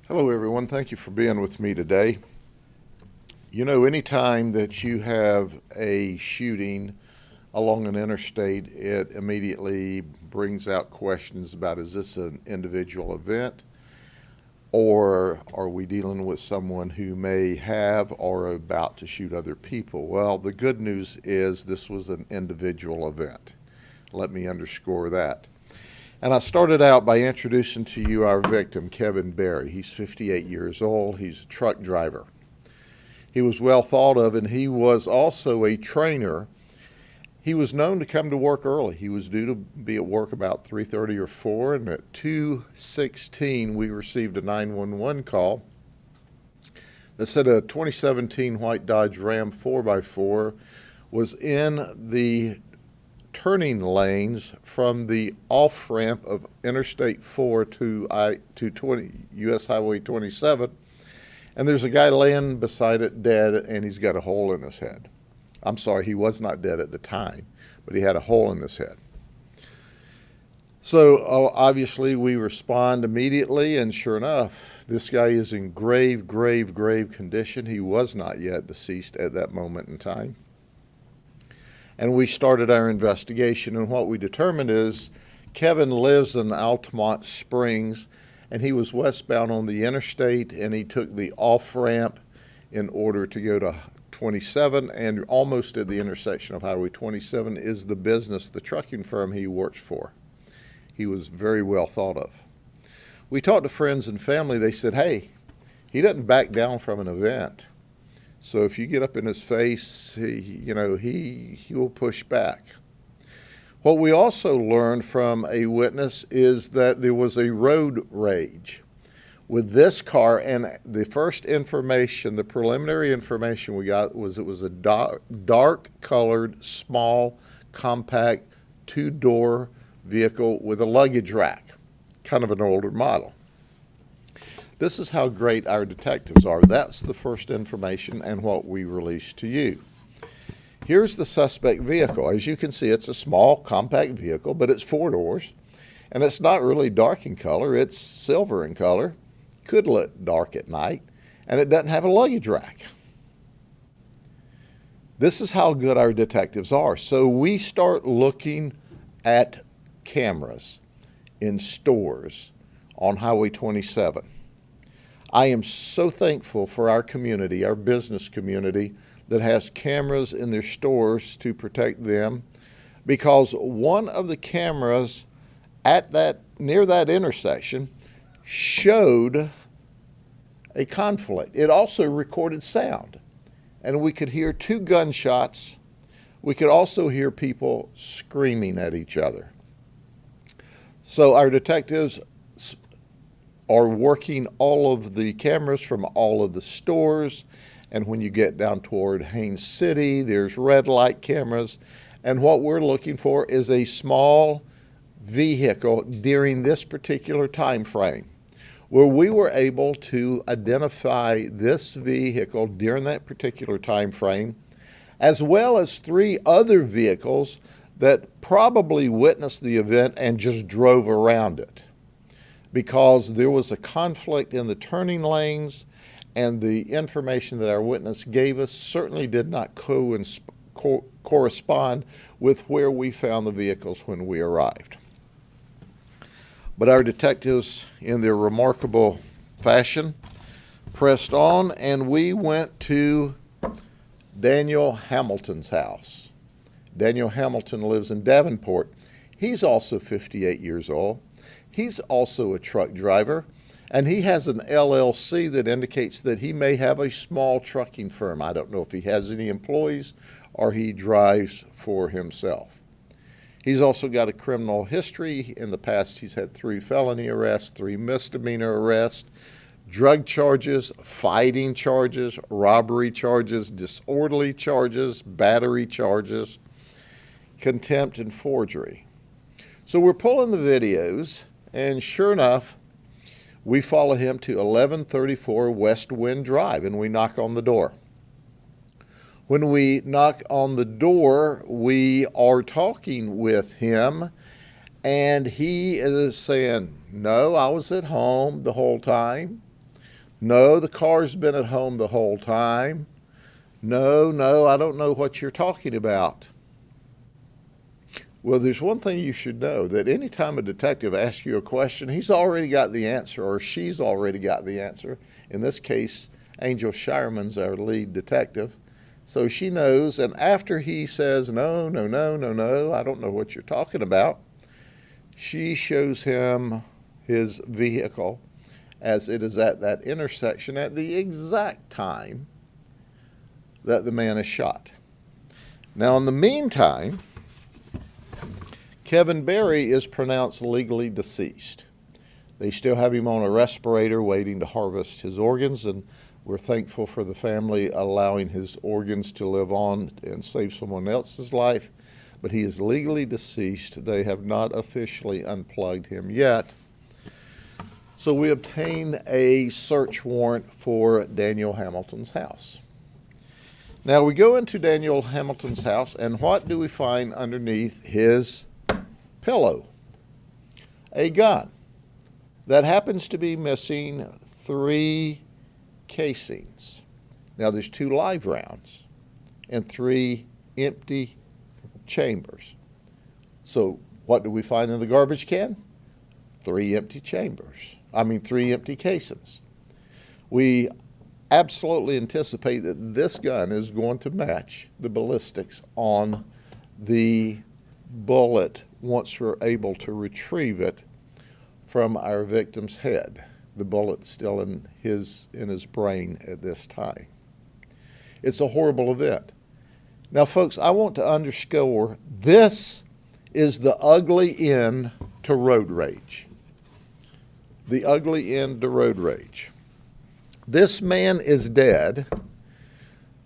Hello, everyone. Thank you for being with me today. You know, anytime that you have a shooting along an interstate, it immediately brings out questions about, is this an individual event, or are we dealing with someone who may have or are about to shoot other people? Well, the good news is this was an individual event. Let me underscore that. And I started out by introducing to you our victim, Kevin Berry. He's 58 years old. He's a truck driver. He was well thought of, and he was also a trainer. He was known to come to work early. He was due to be at work about 3:30 or 4, and at 2:16 we received a 911 call that said a 2017 white Dodge Ram 4x4 was in the turning lanes from the off-ramp of Interstate 4 to US Highway 27, and there's a guy laying beside it dead, and he's got a hole in his head. I'm sorry, he was not dead at the time, but he had a hole in his head. So obviously we respond immediately, and sure enough, this guy is in grave condition. He was not yet deceased at that moment in time. And we started our investigation, and what we determined is Kevin lives in Altamont Springs, and he was westbound on the interstate, and he took the off-ramp in order to go to 27, and almost at the intersection of Highway 27 is the business, the trucking firm he works for. He was very well thought of. We talked to friends and family. They said, hey, he doesn't back down from an event. So if you get up in his face, he will push back. What we also learned from a witness is that there was a road rage with this car, and the first information, the preliminary information we got was it was a dark-colored, small, compact, two-door vehicle with a luggage rack, kind of an older model. This is how great our detectives are. That's the first information and what we released to you. Here's the suspect vehicle. As you can see, it's a small, compact vehicle, but it's 4 doors, and it's not really dark in color. It's silver in color. Could look dark at night, and it doesn't have a luggage rack. This is how good our detectives are. So we start looking at cameras in stores on Highway 27. I am so thankful for our community, our business community, that has cameras in their stores to protect them, because one of the cameras near that intersection showed a conflict. It also recorded sound, and we could hear 2 gunshots. We could also hear people screaming at each other. So our detectives are working all of the cameras from all of the stores, and when you get down toward Haines City, there's red light cameras, and what we're looking for is a small vehicle during this particular time frame, where we were able to identify this vehicle during that particular time frame, as well as 3 other vehicles that probably witnessed the event and just drove around it, because there was a conflict in the turning lanes, and the information that our witness gave us certainly did not correspond with where we found the vehicles when we arrived. But our detectives, in their remarkable fashion, pressed on, and we went to Daniel Hamilton's house. Daniel Hamilton lives in Davenport. He's also 58 years old. He's also a truck driver, and he has an LLC that indicates that he may have a small trucking firm. I don't know if he has any employees or he drives for himself. He's also got a criminal history. In the past, he's had 3 felony arrests, 3 misdemeanor arrests, drug charges, fighting charges, robbery charges, disorderly charges, battery charges, contempt, and forgery. So we're pulling the videos, and sure enough, we follow him to 1134 Westwinds Drive, and we knock on the door. When we knock on the door, we are talking with him, and he is saying, no, I was at home the whole time. No, the car's been at home the whole time. No, I don't know what you're talking about. Well, there's one thing you should know, that anytime a detective asks you a question, he's already got the answer, or she's already got the answer. In this case, Angel Shireman's our lead detective. So she knows, and after he says, no, I don't know what you're talking about, she shows him his vehicle as it is at that intersection at the exact time that the man is shot. Now, in the meantime, Kevin Berry is pronounced legally deceased. They still have him on a respirator waiting to harvest his organs, and we're thankful for the family allowing his organs to live on and save someone else's life. But he is legally deceased. They have not officially unplugged him yet. So we obtain a search warrant for Daniel Hamilton's house. Now we go into Daniel Hamilton's house, and what do we find underneath his pillow? A gun that happens to be missing 3 casings. Now there's 2 live rounds and 3 empty chambers. So what do we find in the garbage can? 3 empty casings. We absolutely anticipate that this gun is going to match the ballistics on the bullet once we're able to retrieve it from our victim's head. The bullet's still in his brain at this time. It's a horrible event. Now, folks, I want to underscore, this is the ugly end to road rage. The ugly end to road rage. This man is dead.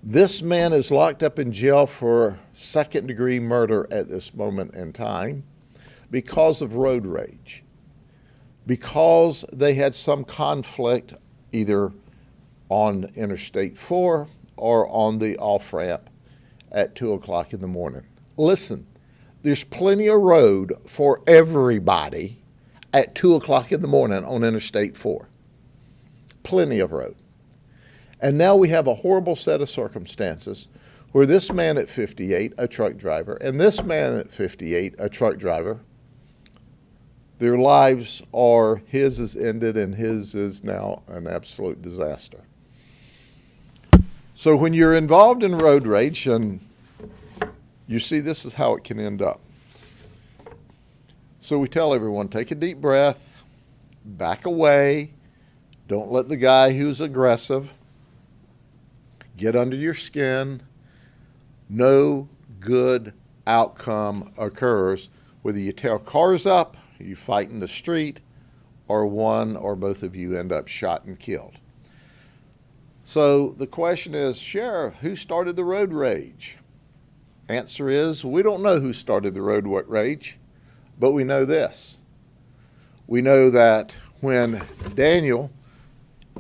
This man is locked up in jail for second-degree murder at this moment in time because of road rage. Because they had some conflict either on Interstate 4 or on the off-ramp at 2 o'clock in the morning. Listen, there's plenty of road for everybody at 2 o'clock in the morning on Interstate 4. Plenty of road. And now we have a horrible set of circumstances where this man at 58, a truck driver, and this man at 58, a truck driver, their lives are, his is ended and his is now an absolute disaster. So when you're involved in road rage, and you see this is how it can end up. So we tell everyone, take a deep breath, back away, don't let the guy who's aggressive get under your skin. No good outcome occurs whether you tear cars up, you fight in the street, or one or both of you end up shot and killed. So the question is, Sheriff, who started the road rage? Answer is, we don't know who started the road rage, but we know this. We know that when Daniel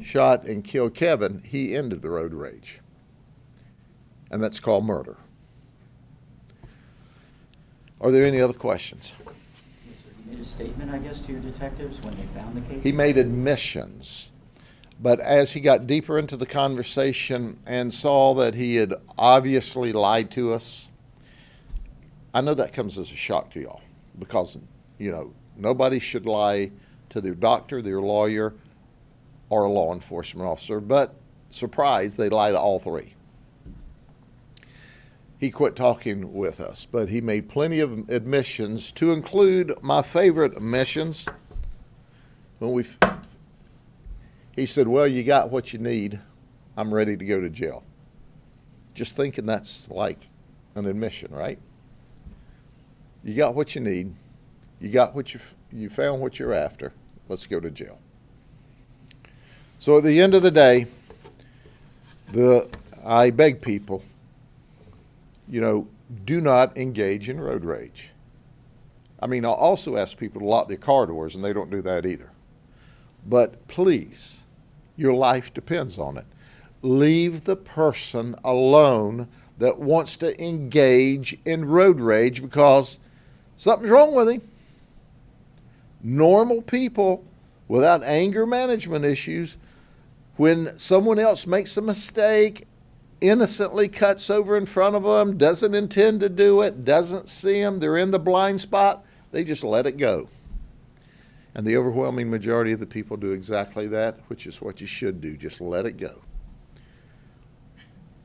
shot and killed Kevin, he ended the road rage. And that's called murder. Are there any other questions? He made a statement, I guess, to your detectives when they found the case? He made admissions. But as he got deeper into the conversation and saw that he had obviously lied to us, I know that comes as a shock to y'all because, you know, nobody should lie to their doctor, their lawyer, or a law enforcement officer, but surprise, they lie to all 3. He quit talking with us, but he made plenty of admissions, to include my favorite admissions. He said, well, you got what you need. I'm ready to go to jail. Just thinking that's like an admission, right? You got what you need. You got what you found what you're after. Let's go to jail. So at the end of the day, I beg people, you know, do not engage in road rage. I mean, I'll also ask people to lock their car doors, and they don't do that either. But please, your life depends on it. Leave the person alone that wants to engage in road rage because something's wrong with him. Normal people without anger management issues When someone else makes a mistake, innocently cuts over in front of them, doesn't intend to do it, doesn't see them, they're in the blind spot, they just let it go. And the overwhelming majority of the people do exactly that, which is what you should do, just let it go.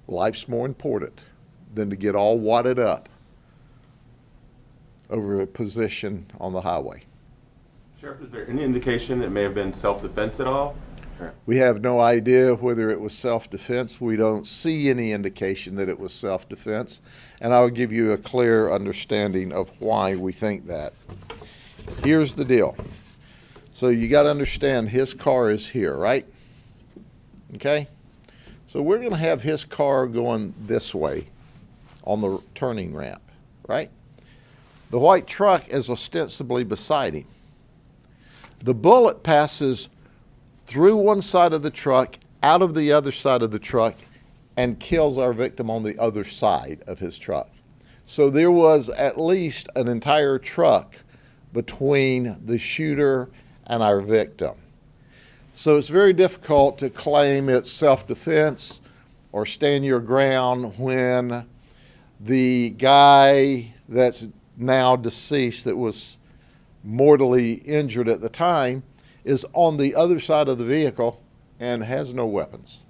Life's more important than to get all wadded up over a position on the highway. Sheriff, is there any indication it may have been self-defense at all? We have no idea whether it was self-defense. We don't see any indication that it was self-defense. And I'll give you a clear understanding of why we think that. Here's the deal. So you got to understand his car is here, right? Okay? So we're going to have his car going this way on the turning ramp, right? The white truck is ostensibly beside him. The bullet passes through one side of the truck, out of the other side of the truck, and kills our victim on the other side of his truck. So there was at least an entire truck between the shooter and our victim. So it's very difficult to claim it's self-defense or stand your ground when the guy that's now deceased, that was mortally injured at the time, is on the other side of the vehicle and has no weapons.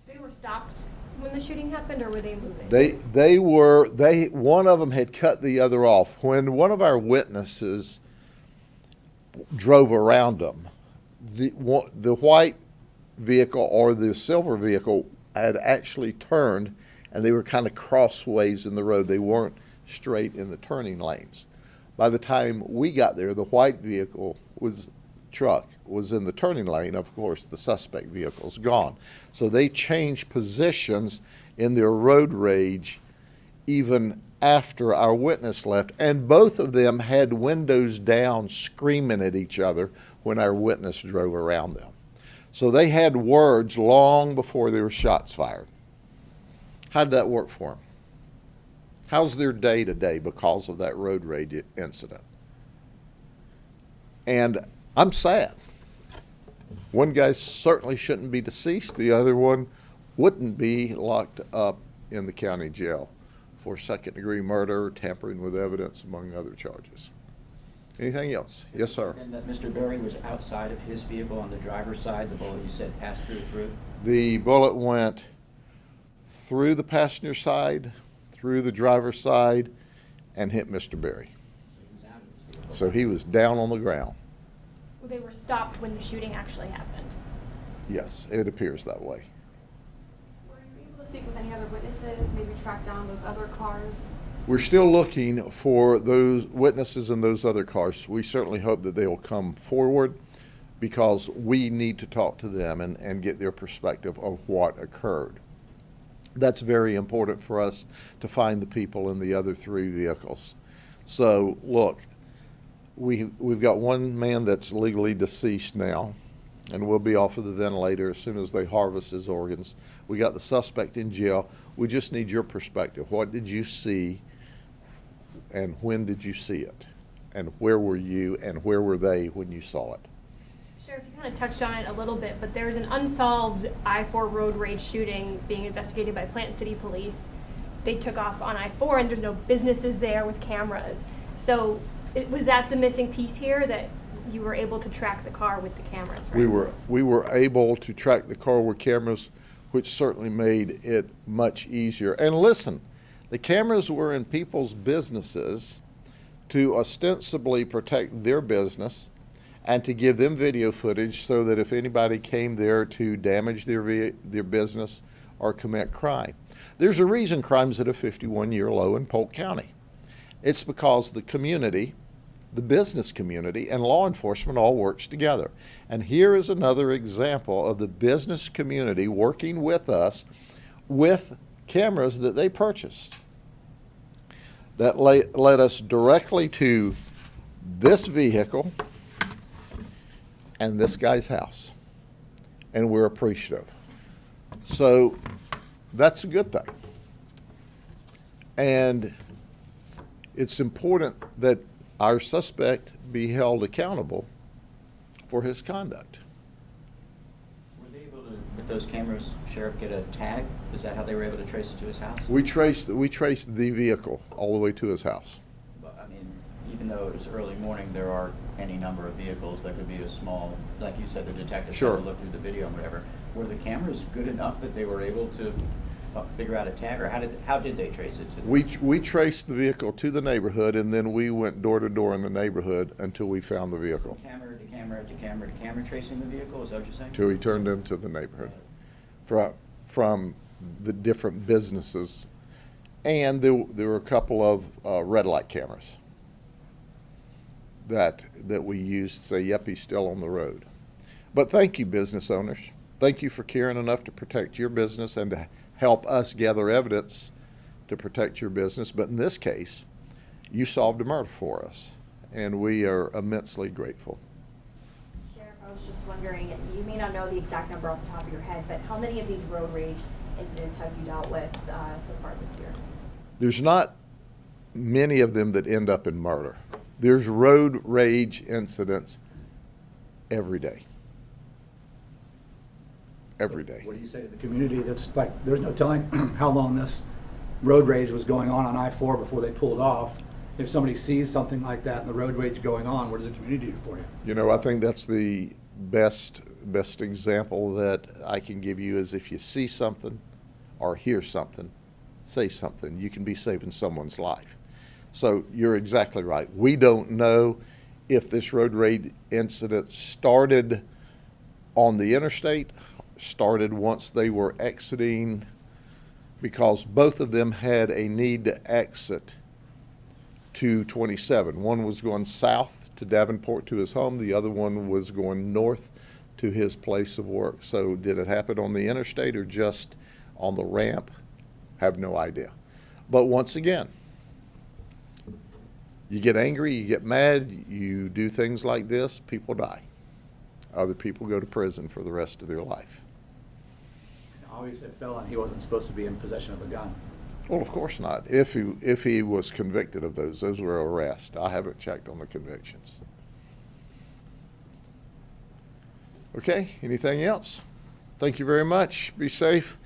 They were stopped when the shooting happened, or were they moving? One of them had cut the other off. When one of our witnesses drove around them, the white vehicle or the silver vehicle had actually turned, and they were kind of crossways in the road. They weren't straight in the turning lanes. By the time we got there, the white vehicle truck was in the turning lane. Of course, the suspect vehicle's gone. So they changed positions in their road rage even after our witness left. And both of them had windows down, screaming at each other when our witness drove around them. So they had words long before there were shots fired. How did that work for them? How's their day today because of that road rage incident? And I'm sad. One guy certainly shouldn't be deceased. The other one wouldn't be locked up in the county jail for second-degree murder, tampering with evidence, among other charges. Anything else? Yes, sir. And that Mr. Berry was outside of his vehicle on the driver's side, the bullet you said passed through? The bullet went through the passenger side, through the driver's side, and hit Mr. Berry. So he was down on the ground. Well, they were stopped when the shooting actually happened. Yes, it appears that way. Were you able to speak with any other witnesses, maybe track down those other cars? We're still looking for those witnesses in those other cars. We certainly hope that they will come forward, because we need to talk to them and get their perspective of what occurred. That's very important for us to find the people in the other three vehicles. So look, we've got one man that's legally deceased now, and will be off of the ventilator as soon as they harvest his organs. We got the suspect in jail. We just need your perspective. What did you see, and when did you see it? And where were you, and where were they when you saw it? Sheriff, you kind of touched on it a little bit, but there's an unsolved I-4 road rage shooting being investigated by Plant City Police. They took off on I-4, and there's no businesses there with cameras. So was that the missing piece here, that you were able to track the car with the cameras, right? We were able to track the car with cameras, which certainly made it much easier. And listen, the cameras were in people's businesses to ostensibly protect their business and to give them video footage so that if anybody came there to damage their business or commit crime. There's a reason crime's at a 51-year low in Polk County. It's because the community, the business community, and law enforcement all works together. And here is another example of the business community working with us with cameras that they purchased that led us directly to this vehicle and this guy's house, and we're appreciative. So that's a good thing. And it's important that our suspect be held accountable for his conduct. with those cameras, Sheriff, get a tag? Is that how they were able to trace it to his house? We traced the vehicle all the way to his house. But, I mean, even though it was early morning, there are any number of vehicles. There could be a small, like you said, the detective Sure. had to look through the video and whatever. Were the cameras good enough that they were able to figure out a tag, or how did they trace it to the We traced the vehicle to the neighborhood, and then we went door to door in the neighborhood until we found the vehicle, camera to camera to camera to camera tracing the vehicle? Is that what you're saying? till we turned into the neighborhood from the different businesses. And there were a couple of red light cameras that we used to say, yep, he's still on the road. But thank you, business owners. Thank you for caring enough to protect your business and to help us gather evidence to protect your business. But in this case, you solved a murder for us, and we are immensely grateful. Sheriff, I was just wondering, you may not know the exact number off the top of your head, but how many of these road rage incidents have you dealt with so far this year? There's not many of them that end up in murder. There's road rage incidents every day. Every day. What do you say to the community that's like, there's no telling how long this road rage was going on I-4 before they pulled off. If somebody sees something like that and the road rage going on, what does the community do for you? You know, I think that's the best example that I can give you is if you see something or hear something, say something. You can be saving someone's life. So you're exactly right. We don't know if this road rage incident started on the interstate, started once they were exiting, because both of them had a need to exit to 27. One was going south to Davenport to his home. The other one was going north to his place of work. So did it happen on the interstate or just on the ramp? Have no idea. But once again, you get angry, you get mad, you do things like this, people die. Other people go to prison for the rest of their life. Obviously a felon, he wasn't supposed to be in possession of a gun. Well, of course not. If he was convicted of those were arrests. I haven't checked on the convictions. Okay, anything else? Thank you very much. Be safe.